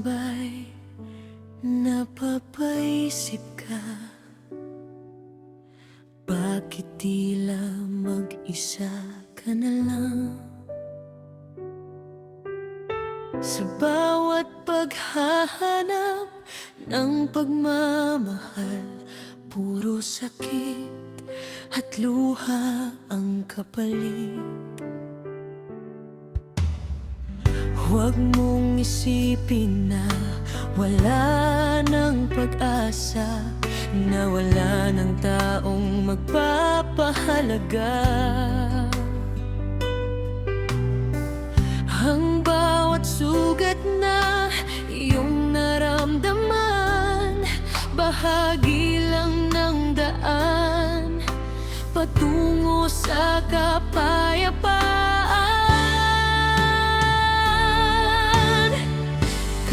ba'y napapaisip ka? Bakit tila mag-isa ka na lang? Sa bawat paghahanap ng pagmamahal, puro sakit at luha ang kapalit. Huwag mong isipin na wala ng pag-asa, na wala ng taong magpapahalaga. Ang bawat sugat na iyong naramdaman, bahagi lang ng daan patungo sa kapayapaan.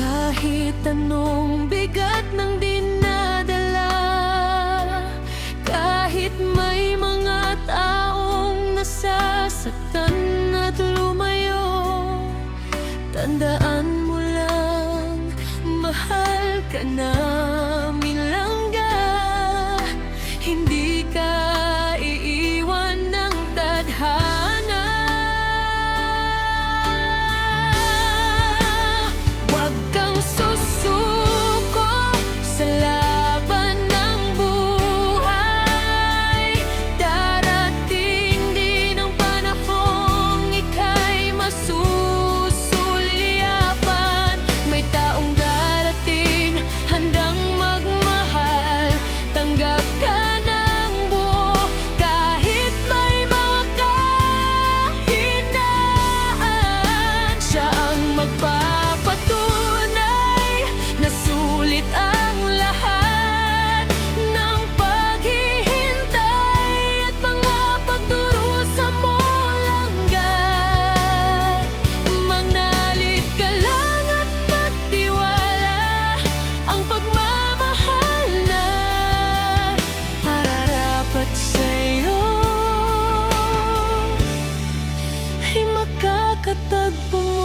Kahit anong bigat ng dinadala, kahit may mga taong nasasaktan at lumayo, tandaan mo lang, mahal ka namin langga. Hindi ka iiwan ng tadhana. Huwag kang susuko sa laban ng buhay. Darating din ang panahong ika'y masusulyapan. May taong darating handang magmahal. Tanggap ka ng buo kahit may mga kahinaan. Siya ang magpapatunay na sulit ang lahat ng paghihintay at mga pagdurusa mo langga. Mangnalit ka lang at magtiwala, ang pagmamahal na mararapat sa'yo ay makakatagpo mo.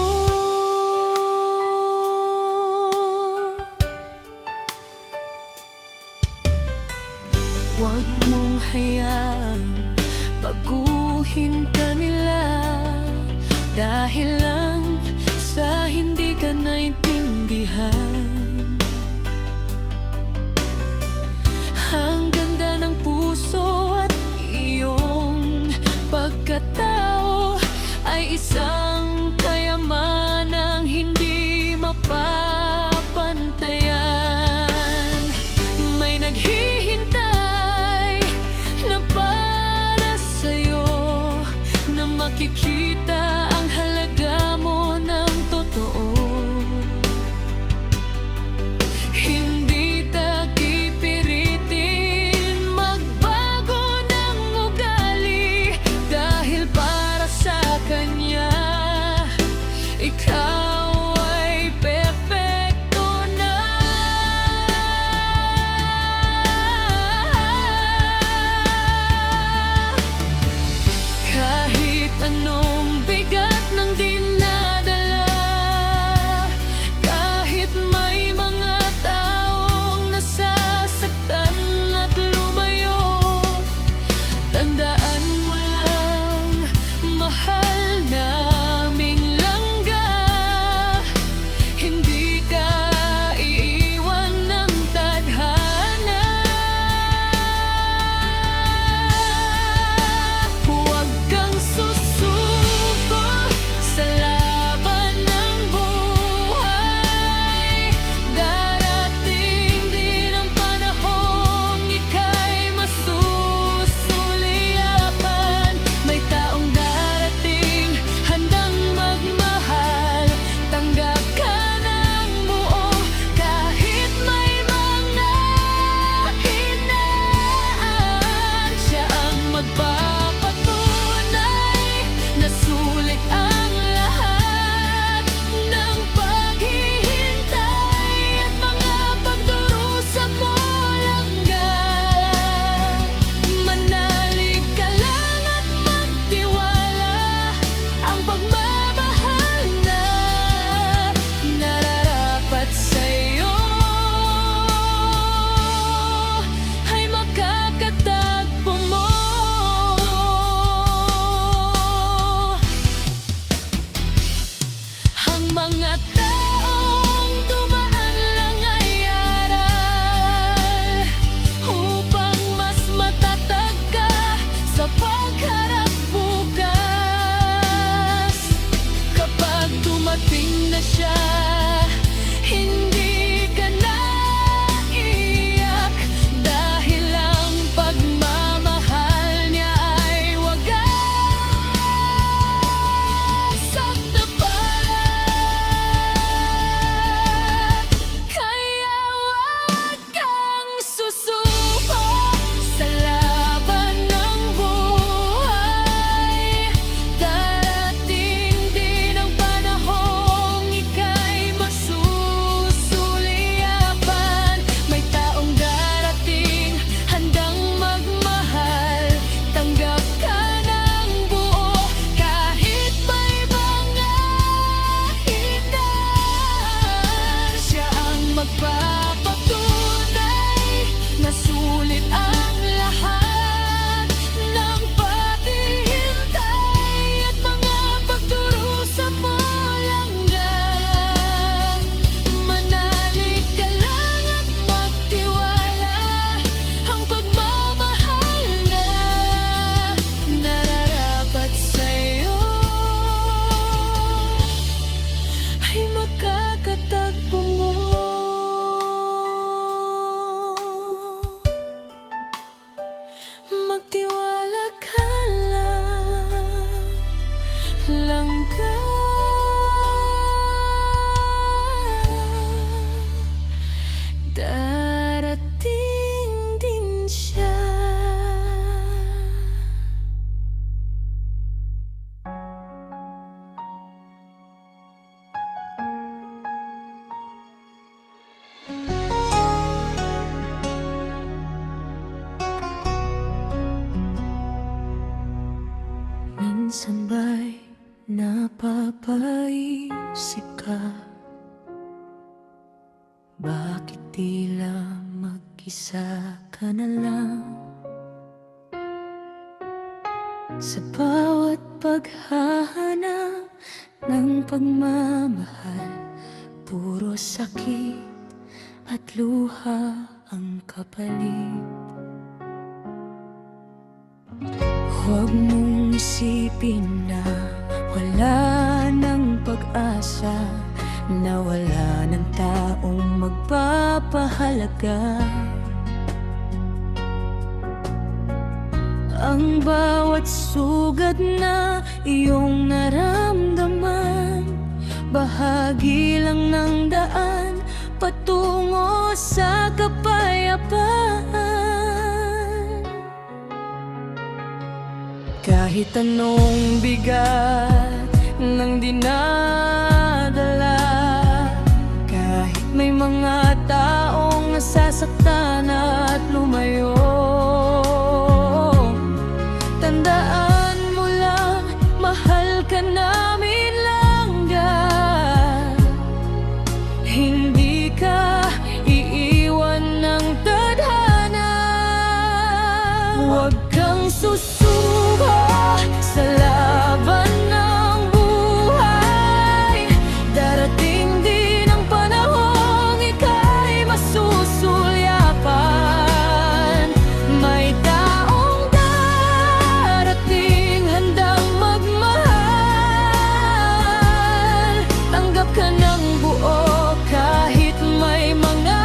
Huwag mong hayaang baguhin ka nila dahil lang sa hindi ka naintindihan. Ang ganda ng puso at iyong pagkatao ay isang kayamanang hindi mapapantayan. May naghihintay na para sa'yo, na makikita ang halaga mo ng totoo. minsan ba'y napapaisip ka? Bakit tila mag-isa ka na lang? Sa bawat paghahanap ng pagmamahal, puro sakit at luha ang kapalit. Huwag mong isipin na wala ng pag-asa, na wala ng taong magpapahalaga. Ang bawat sugat na iyong naramdaman, bahagi lang ng daan patungo sa kapayapaan. Kahit anong bigat ng dinadala, kahit may mga taong nasasaktan at lumayo, tandaan mo lang, mahal ka namin langga. Hindi ka iiwan ng tadhana. Huwag kang susuko sa laban ng buhay. Darating din ang panahong ika'y masusulyapan. May taong darating handang magmahal. Tanggap ka ng buo kahit may mga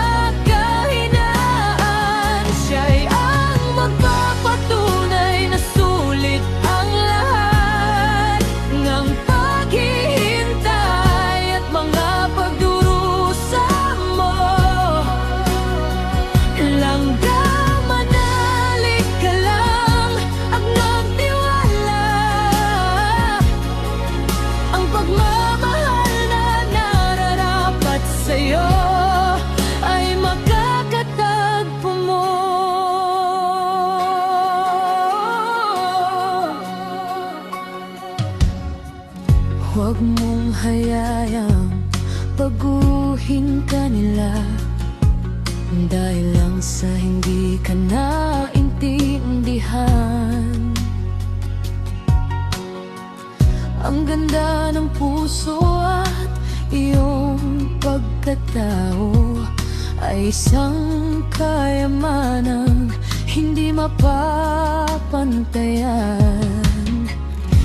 kahinaan. Siya'y ang magpapatunay na sulit ang lahat ng paghihintay at mga pagdurusa mo. Langga, manalig ka lang at magtiwala. Ang pagmamahal na nararapat sa'yo ay makakatagpo mo. Huwag mong hayayang baguhin ka nila dahil lang sa hindi ka naintindihan. Ang ganda ng puso at iyong pagkatao ay isang kayamanang hindi mapapantayan.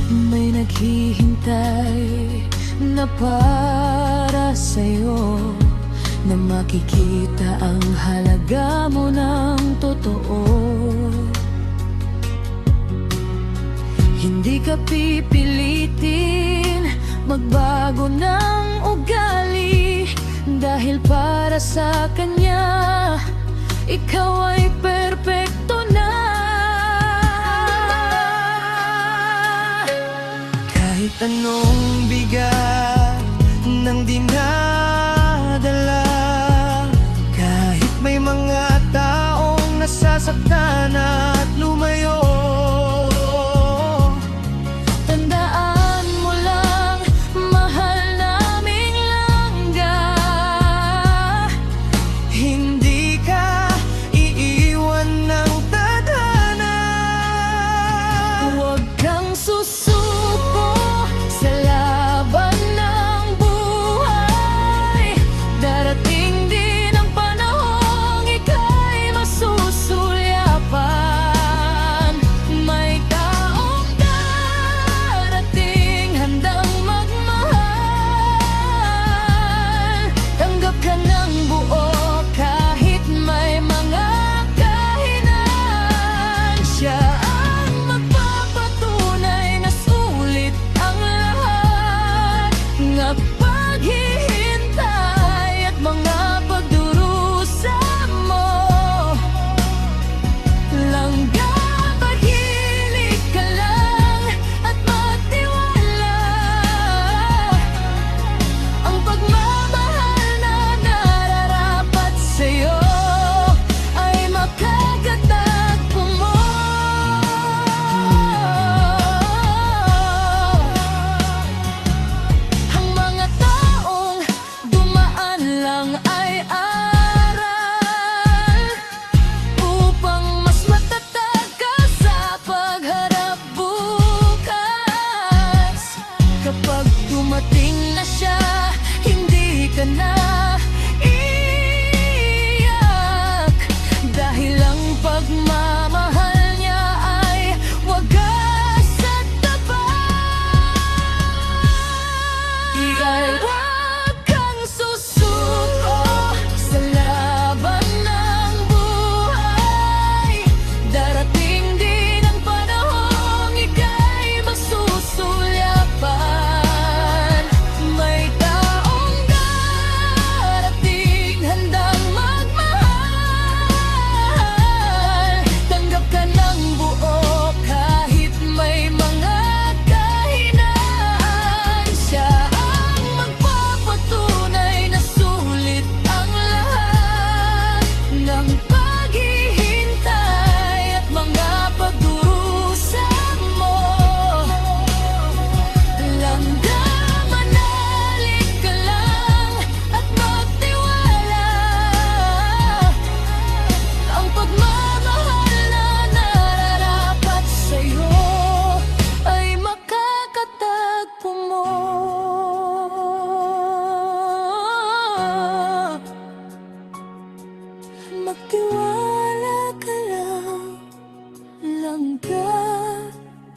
May naghihintay na para sa'yo, na makikita ang halaga mo ng totoo. Hindi ka pipilitin magbago ng ugali, dahil para sa kanya ikaw ay perpekto na. Kahit anong bigat ng dinadala, kahit may mga taong nasasaktan at lumayo, tandaan mo lang, mahal naming langga. Hindi ka iiwan ng tadhana. Huwag kang susuko sa laban ng buhay.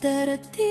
darating.